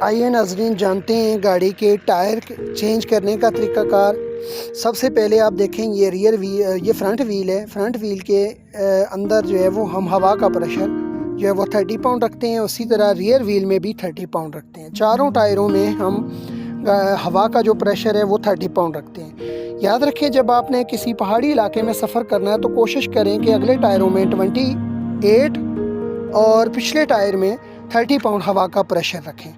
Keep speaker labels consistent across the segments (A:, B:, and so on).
A: आइए नाज़रीन जानते हैं गाड़ी के टायर चेंज करने का तरीक़ाकार। सबसे पहले आप देखें ये ये फ्रंट व्हील है। फ्रंट व्हील के अंदर जो है वो हम हवा का प्रेशर जो है वो 30 पाउंड रखते हैं। उसी तरह रियर व्हील में भी 30 पाउंड रखते हैं। चारों टायरों में हम हवा का जो प्रेशर है वो 30 पाउंड रखते हैं। याद रखें जब आपने किसी पहाड़ी इलाके में सफ़र करना है तो कोशिश करें कि अगले टायरों में 28 और पिछले टायर में 30 पाउंड हवा का प्रेशर रखें।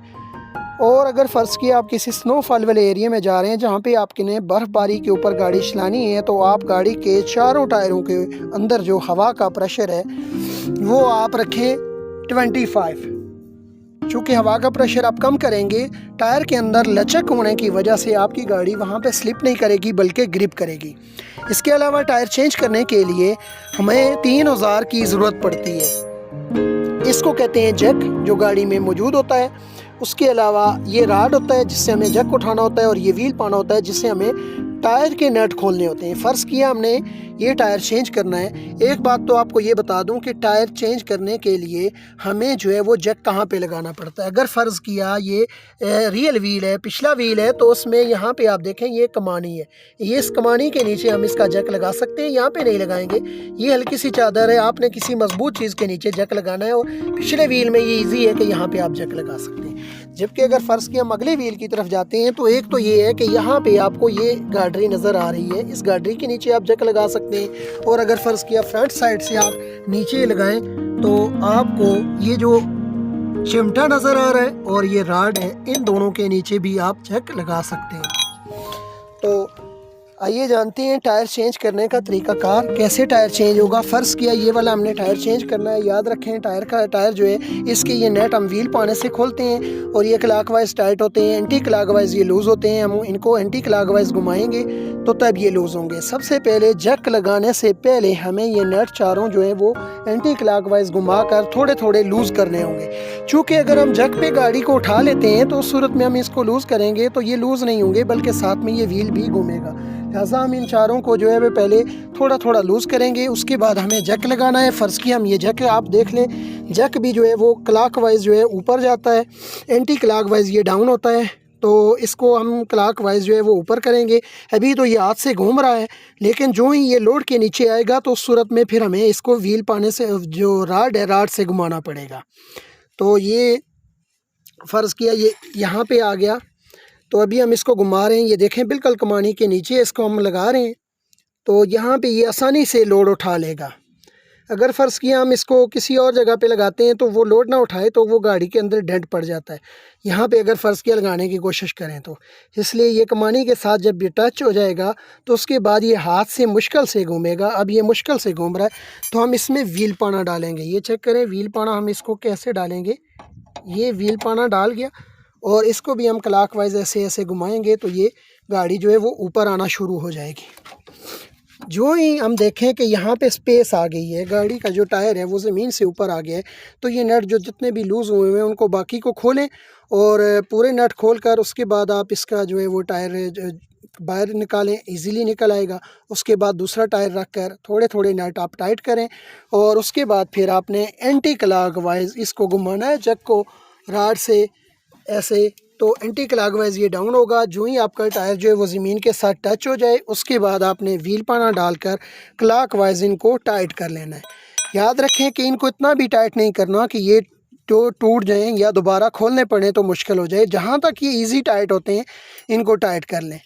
A: और अगर फ़र्ज़ किया आप किसी स्नोफॉल वाले एरिया में जा रहे हैं जहाँ पे आपने बर्फ़बारी के ऊपर गाड़ी चलानी है तो आप गाड़ी के चारों टायरों के अंदर जो हवा का प्रेशर है वो आप रखें 25। चूँकि हवा का प्रेशर आप कम करेंगे, टायर के अंदर लचक होने की वजह से आपकी गाड़ी वहाँ पे स्लिप नहीं करेगी बल्कि ग्रिप करेगी। इसके अलावा टायर चेंज करने के लिए हमें 3 औज़ार की ज़रूरत पड़ती है। इसको कहते हैं जैक, जो गाड़ी में मौजूद होता है। उसके अलावा ये राड होता है जिससे हमें जैक उठाना होता है, और ये व्हील पाना होता है जिससे हमें टायर के नट खोलने होते हैं। फ़र्ज़ किया हमने ये टायर चेंज करना है। एक बात तो आपको ये बता दूं कि टायर चेंज करने के लिए हमें जो है वो जैक कहाँ पे लगाना पड़ता है। अगर फ़र्ज़ किया ये रियल व्हील है, पिछला व्हील है, तो उसमें यहाँ पे आप देखें ये कमानी है। ये इस कमानी के नीचे हम इसका जैक लगा सकते हैं। यहाँ पे नहीं लगाएंगे, ये हल्की सी चादर है, आपने किसी मजबूत चीज़ के नीचे जैक लगाना है। और पिछले व्हील में ये ईजी है कि यहाँ पे आप जैक लगा सकते हैं। जबकि अगर फ़र्ज़ किया हम अगले व्हील की तरफ जाते हैं तो एक तो ये है कि यहाँ पे आपको ये गार्डरी नज़र आ रही है, इस गार्डरी के नीचे आप जैक लगा सकते हैं। और अगर फ़र्ज़ किया फ्रंट साइड से आप नीचे लगाएं तो आपको ये जो चिमटा नज़र आ रहा है और ये राड है, इन दोनों के नीचे भी आप जैक लगा सकते हैं। तो आइए जानते हैं टायर चेंज करने का तरीक़ाकार, कैसे टायर चेंज होगा। फ़र्ज़ किया ये वाला हमने टायर चेंज करना है। याद रखें टायर जो है इसके ये नेट हम व्हील पाने से खोलते हैं और ये क्लॉकवाइज टाइट होते हैं, एंटी क्लॉकवाइज ये लूज़ होते हैं। हम इनको एंटी क्लॉकवाइज घुमाएंगे तो तब ये लूज़ होंगे। सबसे पहले जैक लगाने से पहले हमें ये नट चारों जो है वो एंटी क्लॉकवाइज घुमा कर थोड़े थोड़े लूज़ करने होंगे। चूँकि अगर हम जैक पे गाड़ी को उठा लेते हैं तो उस सूरत में हम इसको लूज़ करेंगे तो ये लूज़ नहीं होंगे बल्कि साथ में ये व्हील भी घूमेगा। लिहाजा हम इन चारों को जो है वो पहले थोड़ा थोड़ा लूज़ करेंगे। उसके बाद हमें जैक लगाना है। फ़र्ज़ किया हम ये जैक आप देख लें, जैक भी जो है वो क्लॉकवाइज जो है ऊपर जाता है, एंटी क्लॉकवाइज ये डाउन होता है। तो इसको हम क्लॉकवाइज जो है वो ऊपर करेंगे। अभी तो ये हाथ से घूम रहा है, लेकिन जो ही ये लोड के नीचे आएगा तो उस सूरत में फिर हमें इसको व्हील पाने से जो राड है राड से घुमाना पड़ेगा। तो ये फ़र्ज़ किया ये यहाँ पे आ गया, तो अभी हम इसको घुमा रहे हैं। ये देखें बिल्कुल कमानी के नीचे इसको हम लगा रहे हैं तो यहाँ पे ये आसानी से लोड उठा लेगा। अगर फ़र्ज़ किया हम इसको किसी और जगह पे लगाते हैं तो वो लोड ना उठाए तो वो गाड़ी के अंदर डेंट पड़ जाता है। यहाँ पे अगर फ़र्ज़ किया लगाने की कोशिश करें तो इसलिए ये कमानी के साथ जब ये टच हो जाएगा तो उसके बाद ये हाथ से मुश्किल से घूमेगा। अब ये मुश्किल से घूम रहा है तो हम इसमें व्हील पाना डालेंगे। ये चेक करें व्हील पाना हम इसको कैसे डालेंगे। ये व्हील पाना डाल गया और इसको भी हम क्लॉकवाइज ऐसे ऐसे घुमाएंगे तो ये गाड़ी जो है वो ऊपर आना शुरू हो जाएगी। जो ही हम देखें कि यहाँ पे स्पेस आ गई है, गाड़ी का जो टायर है वो ज़मीन से ऊपर आ गया है, तो ये नट जो जितने भी लूज़ हुए हैं उनको बाकी को खोलें और पूरे नट खोल कर उसके बाद आप इसका जो है वो टायर बाहर निकालें, इजीली निकल आएगा। उसके बाद दूसरा टायर रख कर थोड़े थोड़े नट आप टाइट करें और उसके बाद फिर आपने एंटी क्लॉकवाइज इसको घुमाना है जैक को राड से ऐसे। तो एंटी क्लॉकवाइज ये डाउन होगा। जो ही आपका टायर जो है वो ज़मीन के साथ टच हो जाए उसके बाद आपने व्हील पाना डालकर क्लॉकवाइज इनको टाइट कर लेना है। याद रखें कि इनको इतना भी टाइट नहीं करना कि ये तो टूट जाएं या दोबारा खोलने पड़े तो मुश्किल हो जाए। जहाँ तक ये इजी टाइट होते हैं इनको टाइट कर लें।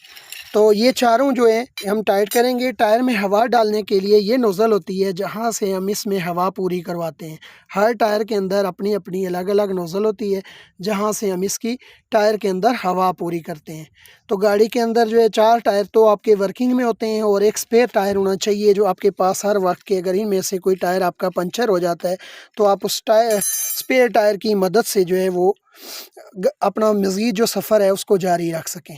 A: तो ये चारों जो है हम टाइट करेंगे। टायर में हवा डालने के लिए ये नोज़ल होती है जहाँ से हम इसमें हवा पूरी करवाते हैं। हर टायर के अंदर अपनी अपनी अलग अलग नोज़ल होती है जहाँ से हम इसकी टायर के अंदर हवा पूरी करते हैं। तो गाड़ी के अंदर जो है 4 टायर तो आपके वर्किंग में होते हैं और एक स्पेयर टायर होना चाहिए जो आपके पास हर वक्त के, अगर इनमें से कोई टायर आपका पंचर हो जाता है तो आप उस स्पेयर टायर की मदद से जो है वो अपना मज़ीद जो सफ़र है उसको जारी रख सकें।